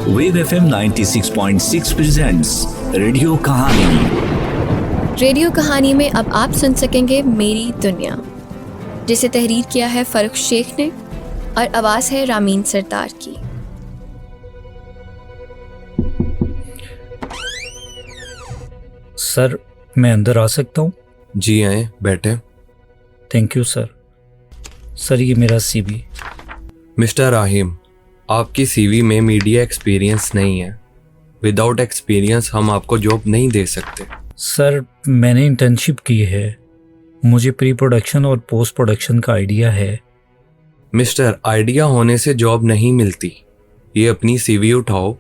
Wave FM 96.6 presents radio कहानी। Radio कहानी में अब आप सुन सकेंगे मेरी दुनिया, जिसे तहरीर किया है फरुख शेख ने और आवाज़ है रामीन सरदार की। सर, मैं अंदर आ सकता हूँ? जी आए, बैठे। Thank you sir. सर, ये मेरा CV। मिस्टर राहिम, आपकी CV में मीडिया एक्सपीरियंस नहीं है। विदाउट एक्सपीरियंस हम आपको जॉब नहीं दे सकते। सर, मैंने इंटर्नशिप की है, मुझे प्री प्रोडक्शन और पोस्ट प्रोडक्शन का आइडिया है। मिस्टर, आइडिया होने से जॉब नहीं मिलती। ये अपनी CV उठाओ,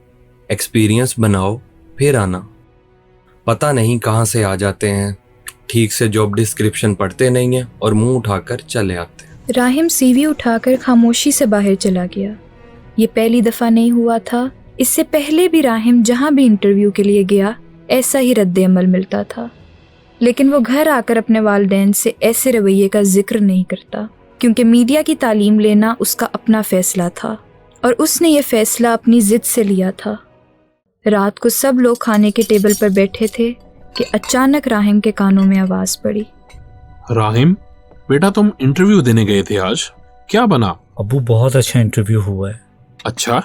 एक्सपीरियंस बनाओ, फिर आना। पता नहीं कहाँ से आ जाते हैं, ठीक से जॉब डिस्क्रिप्शन पढ़ते नहीं हैं और मुंह उठाकर चले आते हैं। राहिम CV उठाकर खामोशी से बाहर चला गया। ये पहली दफ़ा नहीं हुआ था, इससे पहले भी राहिम जहाँ भी इंटरव्यू के लिए गया ऐसा ही रद्द अमल मिलता था। लेकिन वो घर आकर अपने वालिदैन से ऐसे रवैये का जिक्र नहीं करता, क्योंकि मीडिया की तालीम लेना उसका अपना फ़ैसला था और उसने ये फ़ैसला अपनी ज़िद से लिया था। रात को सब लोग खाने के टेबल पर बैठे थे कि अचानक राहिम के कानों में आवाज़ पड़ी। राहिम बेटा, तुम इंटरव्यू देने गए थे आज, क्या बना? अबू, बहुत अच्छा इंटरव्यू हुआ है। अच्छा,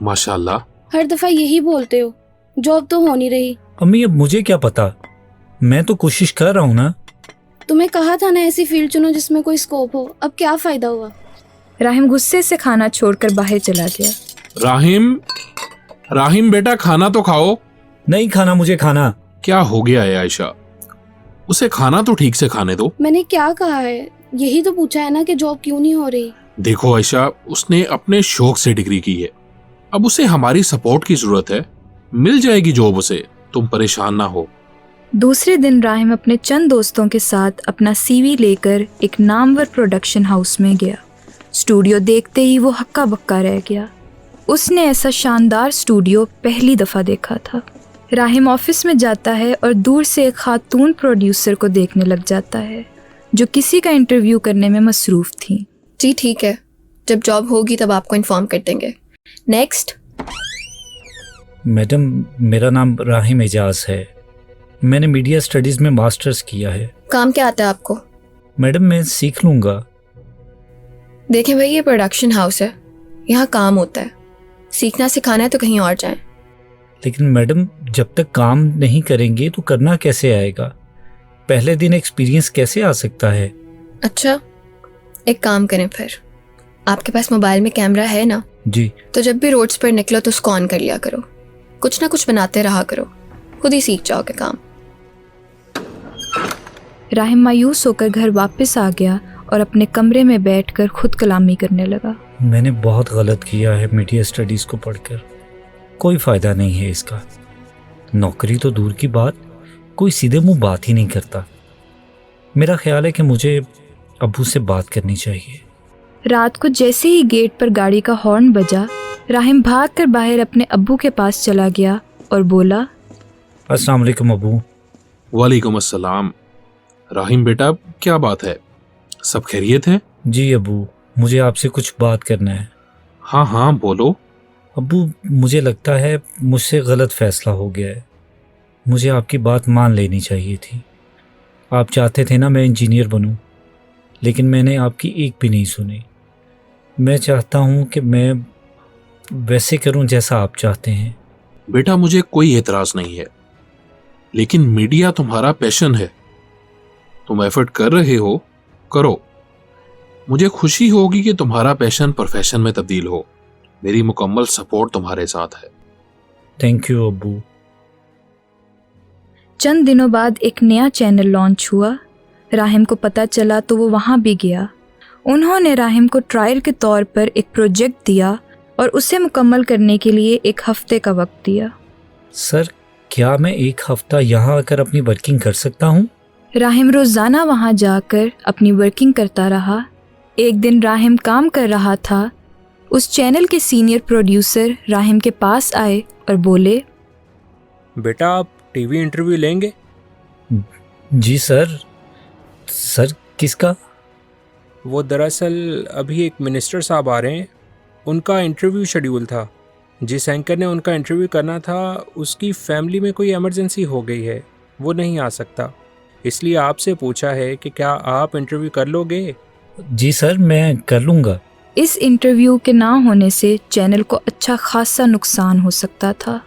माशाल्लाह। हर दफा यही बोलते हो, जॉब तो हो नहीं रही। अम्मी, अब मुझे क्या पता, मैं तो कोशिश कर रहा हूँ ना। तुम्हें कहा था ना ऐसी फील्ड चुनो जिसमें कोई स्कोप हो, अब क्या फायदा हुआ? राहिम गुस्से से खाना छोड़कर बाहर चला गया। राहिम बेटा, खाना तो खाओ। नहीं खाना मुझे खाना। क्या हो गया है आयशा, उसे खाना तो ठीक से खाने दो। मैंने क्या कहा है, यही तो पूछा है ना कि जॉब क्यों नहीं हो रही। देखो आयशा, उसने अपने शौक से डिग्री की है, अब उसे हमारी सपोर्ट की जरूरत है। मिल जाएगी जॉब उसे, तुम परेशान ना हो। दूसरे दिन राहिम अपने चंद दोस्तों के साथ अपना CV लेकर एक नामवर प्रोडक्शन हाउस में गया। स्टूडियो देखते ही वो हक्का बक्का रह गया। उसने ऐसा शानदार स्टूडियो पहली दफ़ा देखा था। राहिम ऑफिस में जाता है और दूर से एक खातून प्रोड्यूसर को देखने लग जाता है जो किसी का इंटरव्यू करने में मसरूफ़ थी। जी ठीक है, जब जॉब होगी तब आपको इन्फॉर्म कर देंगे। नेक्स्ट। मैडम, मेरा नाम राहिम एजाज है, मैंने मीडिया स्टडीज़ में मास्टर्स किया है। काम क्या आता है आपको? मैडम, मैं सीख लूँगा। देखें भाई, ये प्रोडक्शन हाउस है, यहाँ काम होता है। सीखना सिखाना है तो कहीं और जाएं। लेकिन मैडम, जब तक काम नहीं करेंगे तो करना कैसे आएगा? पहले दिन एक्सपीरियंस कैसे आ सकता है? अच्छा, एक काम करें फिर, आपके पास मोबाइल में कैमरा है ना? जी। तो जब भी रोड्स पर निकलो तो उसको ऑन कर लिया करो, कुछ ना कुछ बनाते रहा करो, खुद ही सीख जाओगे काम। राहिम मायूस होकर घर वापस आ गया और अपने कमरे में बैठकर खुद कलामी करने लगा। मैंने बहुत गलत किया है मीडिया स्टडीज़ को पढ़कर, कोई फ़ायदा नहीं है इसका। नौकरी तो दूर की बात, कोई सीधे मुंह बात ही नहीं करता। मेरा ख्याल है कि मुझे अब्बू से बात करनी चाहिए। रात को जैसे ही गेट पर गाड़ी का हॉर्न बजा, राहिम भागकर बाहर अपने अब्बू के पास चला गया और बोला, अस्सलाम वालेकुम अब्बू। वालेकुम अस्सलाम। राहिम बेटा, क्या बात है, सब खैरियत है? जी अब्बू, मुझे आपसे कुछ बात करना है। हाँ हाँ बोलो। अब्बू, मुझे लगता है मुझसे गलत फ़ैसला हो गया है, मुझे आपकी बात मान लेनी चाहिए थी। आप चाहते थे ना मैं इंजीनियर बनूं, लेकिन मैंने आपकी एक भी नहीं सुनी। मैं चाहता हूं कि मैं वैसे करूं जैसा आप चाहते हैं। बेटा, मुझे कोई एतराज़ नहीं है, लेकिन मीडिया तुम्हारा पैशन है, तुम एफर्ट कर रहे हो, करो। मुझे खुशी होगी कि तुम्हारा पैशन प्रोफेशन में तब्दील हो। मेरी मुकम्मल सपोर्ट तुम्हारे साथ है। थैंक यू अब्बू। चंद दिनों बाद एक नया चैनल लॉन्च हुआ। राहिम को पता चला तो वो वहाँ भी गया। उन्होंने राहिम को ट्रायल के तौर पर एक प्रोजेक्ट दिया और उसे मुकम्मल करने के लिए 1 हफ्ते का वक्त दिया। सर, क्या मैं 1 हफ्ता यहाँ आकर अपनी वर्किंग कर सकता हूँ? राहिम रोज़ाना वहाँ जाकर अपनी वर्किंग करता रहा। एक दिन राहिम काम कर रहा था, उस चैनल के सीनियर प्रोड्यूसर राहिम के पास आए और बोले, बेटा, आप TV इंटरव्यू लेंगे? जी सर। सर, किसका? वो दरअसल अभी एक मिनिस्टर साहब आ रहे हैं, उनका इंटरव्यू शेड्यूल था, जिस एंकर ने उनका इंटरव्यू करना था उसकी फैमिली में कोई इमरजेंसी हो गई है, वो नहीं आ सकता, इसलिए आपसे पूछा है कि क्या आप इंटरव्यू कर लोगे? जी सर, मैं कर लूँगा। इस इंटरव्यू के ना होने से चैनल को अच्छा खासा नुकसान हो सकता था,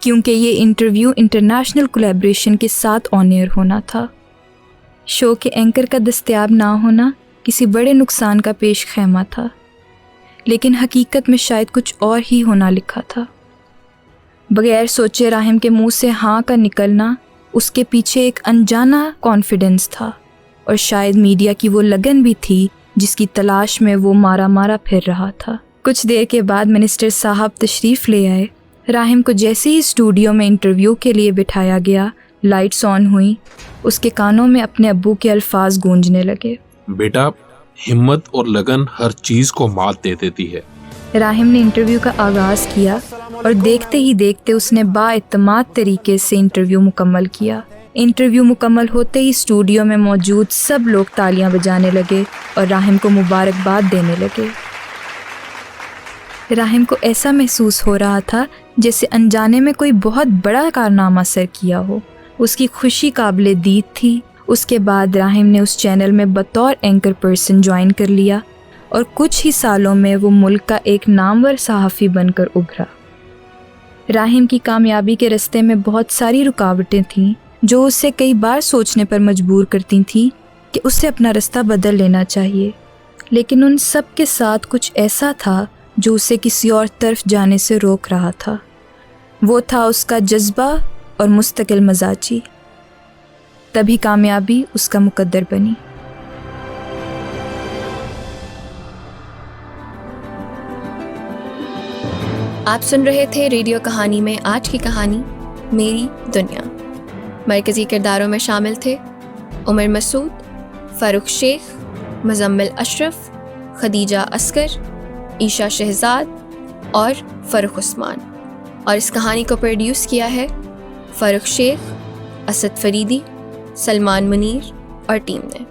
क्योंकि ये इंटरव्यू इंटरनेशनल कोलैबोरेशन के साथ ऑन एयर होना था। शो के एंकर का दस्तयाब ना होना किसी बड़े नुकसान का पेश खैमा था, लेकिन हकीकत में शायद कुछ और ही होना लिखा था। बगैर सोचे राहिम के मुंह से हाँ का निकलना, उसके पीछे एक अनजाना कॉन्फिडेंस था, और शायद मीडिया की वो लगन भी थी जिसकी तलाश में वो मारा मारा फिर रहा था। कुछ देर के बाद मिनिस्टर साहब तशरीफ़ ले आए। राहिम को जैसे ही स्टूडियो में इंटरव्यू के लिए बिठाया गया, लाइट्स ऑन हुई, उसके कानों में अपने अब्बू के अल्फाज गूंजने लगे। बेटा, हिम्मत और लगन हर चीज को मात दे देती है। राहिम ने इंटरव्यू का आगाज़ किया और देखते ही देखते उसने बाएतमाद तरीके से इंटरव्यू मुकम्मल किया। इंटरव्यू मुकम्मल होते ही स्टूडियो में मौजूद सब लोग तालियां बजाने लगे और राहिम को मुबारकबाद देने लगे। राहिम को ऐसा महसूस हो रहा था जैसे अनजाने में कोई बहुत बड़ा कारनामा सर किया हो। उसकी खुशी काबिले दीद थी। उसके बाद राहिम ने उस चैनल में बतौर एंकर पर्सन ज्वाइन कर लिया और कुछ ही सालों में वो मुल्क का एक नामवर सहाफ़ी बनकर उभरा। राहिम की कामयाबी के रास्ते में बहुत सारी रुकावटें थीं जो उसे कई बार सोचने पर मजबूर करती थीं कि उसे अपना रास्ता बदल लेना चाहिए, लेकिन उन सब के साथ कुछ ऐसा था जो उसे किसी और तरफ जाने से रोक रहा था। वो था उसका जज्बा और मुस्तकिल मजाजी। तभी कामयाबी उसका मुकद्दर बनी। आप सुन रहे थे रेडियो कहानी में आज की कहानी मेरी दुनिया। मरकज़ी किरदारों में शामिल थे उमर मसूद, फ़ारूक शेख, मुज़म्मिल अशरफ, खदीजा असगर, ईशा शहजाद और फ़रूख उस्मान। और इस कहानी को प्रोड्यूस किया है फ़ारूक शेख, असद फरीदी, सलमान मुनीर और टीम ने।